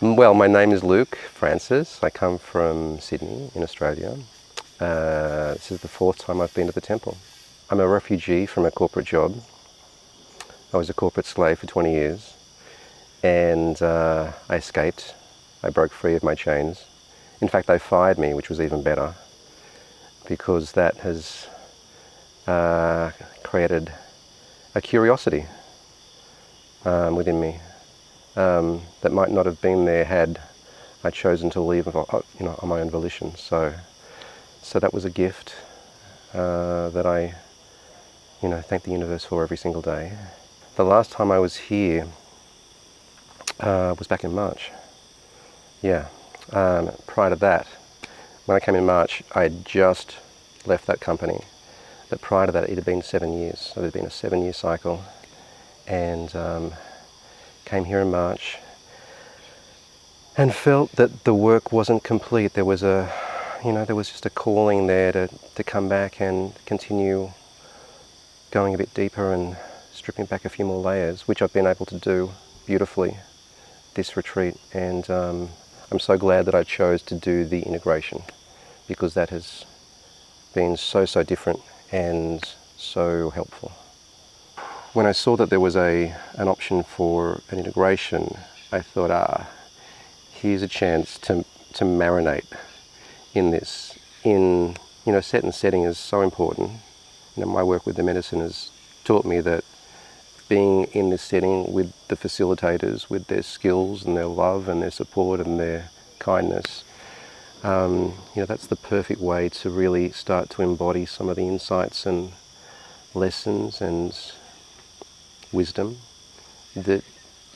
Well, my name is Luke Francis. I come from Sydney in Australia. This is the 4th time I've been to the temple. I'm a refugee from a corporate job. I was a corporate slave for 20 years and I escaped. I broke free of my chains. In fact, they fired me, which was even better because that has created a curiosity within me that might not have been there had I chosen to leave on my own volition. So that was a gift that I thank the universe for every single day. The last time I was here was back in March. Yeah. Prior to that, when I came in March, I had just left that company. But prior to that, it had been 7 years. So it had been a 7-year cycle, and came here in March and felt that the work wasn't complete. There was just a calling there to come back and continue going a bit deeper and stripping back a few more layers, which I've been able to do beautifully this retreat. And I'm so glad that I chose to do the integration, because that has been so different and so helpful. When I saw that there was an option for an integration, I thought, here's a chance to marinate in this. Set and setting is so important. My work with the medicine has taught me that being in this setting with the facilitators, with their skills and their love and their support and their kindness, that's the perfect way to really start to embody some of the insights and lessons and wisdom that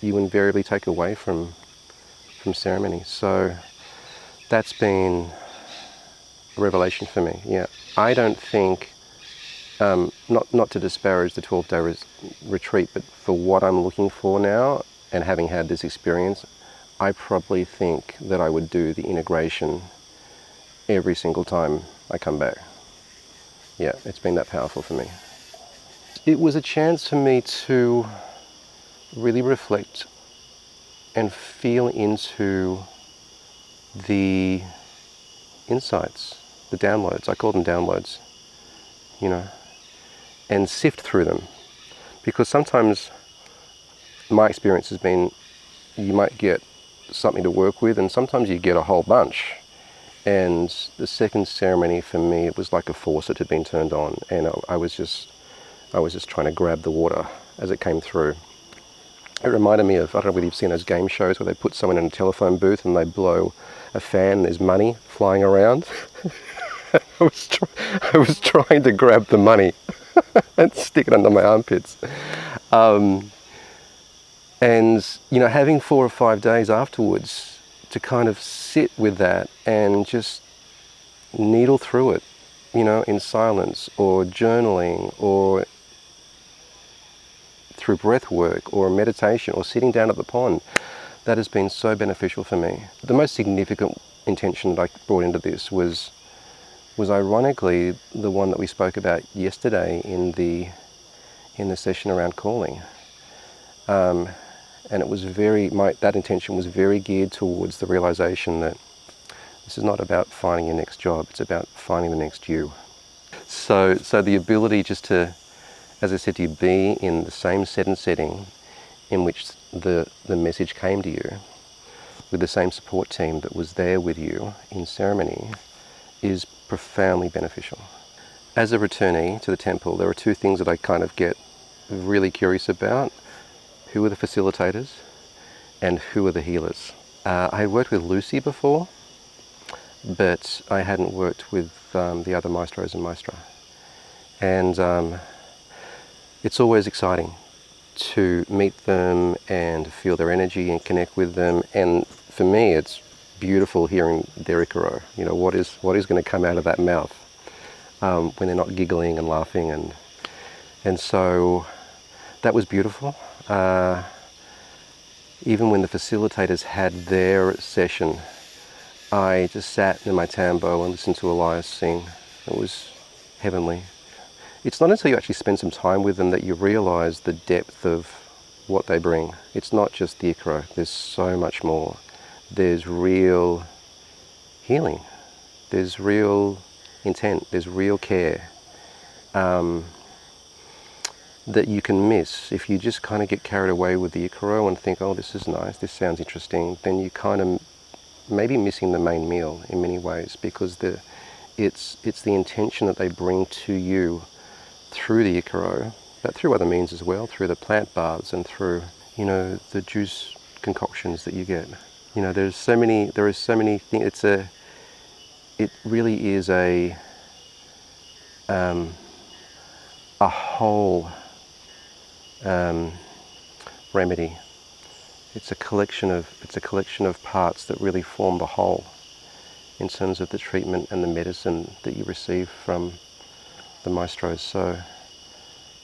you invariably take away from ceremony. So that's been a revelation for me. Yeah, I don't think, not to disparage the 12-day retreat, but for what I'm looking for now, and having had this experience, I probably think that I would do the integration every single time I come back. Yeah, it's been that powerful for me. It was a chance for me to really reflect and feel into the insights, the downloads. I call them downloads, and sift through them. Because sometimes my experience has been you might get something to work with, and sometimes you get a whole bunch. And the second ceremony for me, it was like a faucet had been turned on, and I was just trying to grab the water as it came through. It reminded me of, I don't know whether you've seen those game shows where they put someone in a telephone booth and they blow a fan and there's money flying around. I was trying to grab the money and stick it under my armpits. And having 4 or 5 days afterwards to kind of sit with that and just needle through it, in silence or journaling or through breath work or meditation or sitting down at the pond, that has been so beneficial for me. The most significant intention that I brought into this was ironically the one that we spoke about yesterday in the session around calling. And it was that intention was very geared towards the realization that this is not about finding your next job, it's about finding the next you. So the ability just to, as I said to you, be in the same set and setting in which the message came to you, with the same support team that was there with you in ceremony, is profoundly beneficial. As a returnee to the temple, there are 2 things that I kind of get really curious about. Who are the facilitators and who are the healers? I had worked with Lucy before, but I hadn't worked with the other maestros and maestra. And it's always exciting to meet them and feel their energy and connect with them. And for me, it's beautiful hearing their ikaro. What is going to come out of that mouth when they're not giggling and laughing. And so that was beautiful. Even when the facilitators had their session, I just sat in my tambo and listened to Elias sing. It was heavenly. It's not until you actually spend some time with them that you realize the depth of what they bring. It's not just the ikaro, there's so much more. there's real healing, there's real intent, there's real care that you can miss if you just kind of get carried away with the Ikaro and think, oh, this is nice, this sounds interesting. Then you kind of maybe missing the main meal in many ways, because it's the intention that they bring to you through the Ikaro, but through other means as well, through the plant baths and through, you know, the juice concoctions that you get. You know, there are so many things. It really is a whole remedy. It's a collection of parts that really form the whole in terms of the treatment and the medicine that you receive from the maestros. So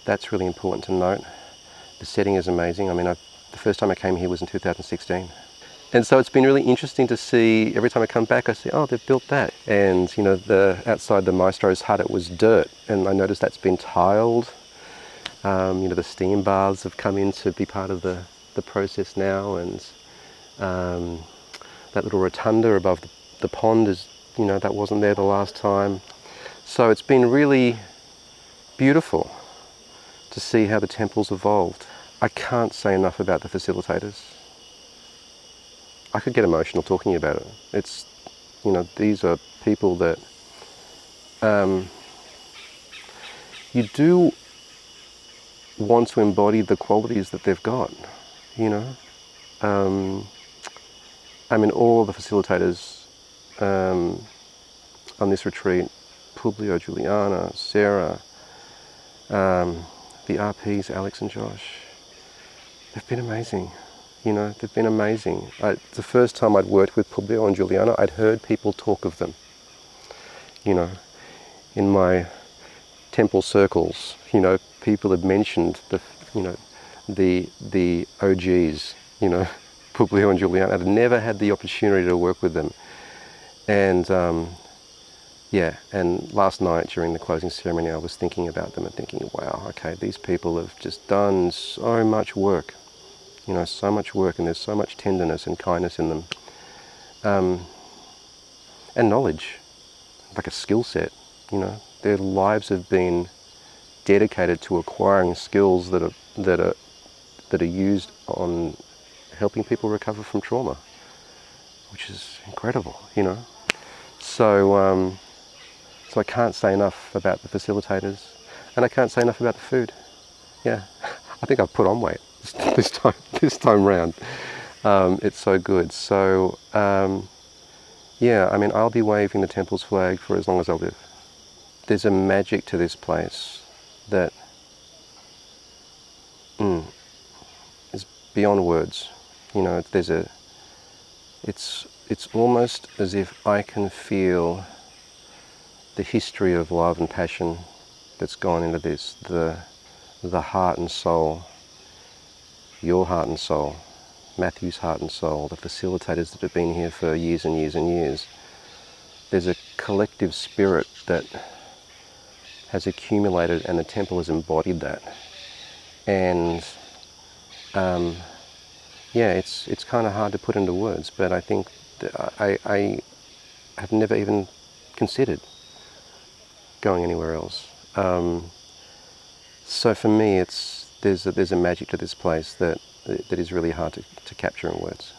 that's really important to note. The setting is amazing. I mean, the first time I came here was in 2016. And so it's been really interesting to see, every time I come back I see, oh, they've built that. And you know, outside the maestro's hut it was dirt, and I noticed that's been tiled. You know, the steam baths have come in to be part of the process now, and that little rotunda above the pond is, you know, that wasn't there the last time. So it's been really beautiful to see how the temple's evolved. I can't say enough about the facilitators. I could get emotional talking about it. It's, you know, these are people that you do want to embody the qualities that they've got, you know. I mean, all the facilitators on this retreat, Publio, Juliana, Sarah, the RPs, Alex and Josh, they've been amazing. You know, they've been amazing. The first time I'd worked with Publio and Juliana, I'd heard people talk of them. You know, in my temple circles, you know, people had mentioned the OGs, you know, Publio and Juliana. I'd never had the opportunity to work with them. And yeah, and last night during the closing ceremony, I was thinking about them and thinking, wow, okay, these people have just done so much work. You know, so much work, and there's so much tenderness and kindness in them. And knowledge, like a skill set, you know. Their lives have been dedicated to acquiring skills that are used on helping people recover from trauma, which is incredible, you know. So I can't say enough about the facilitators, and I can't say enough about the food. Yeah, I think I've put on weight this time round. It's so good. So yeah, I mean, I'll be waving the temple's flag for as long as I live. There's a magic to this place that is beyond words. You know, it's almost as if I can feel the history of love and passion that's gone into this, the heart and soul, your heart and soul, Matthew's heart and soul, the facilitators that have been here for years and years and years. There's a collective spirit that has accumulated, and the temple has embodied that. And yeah, it's kind of hard to put into words, but I think that I have never even considered going anywhere else. So for me, there's a magic to this place that is really hard to capture in words.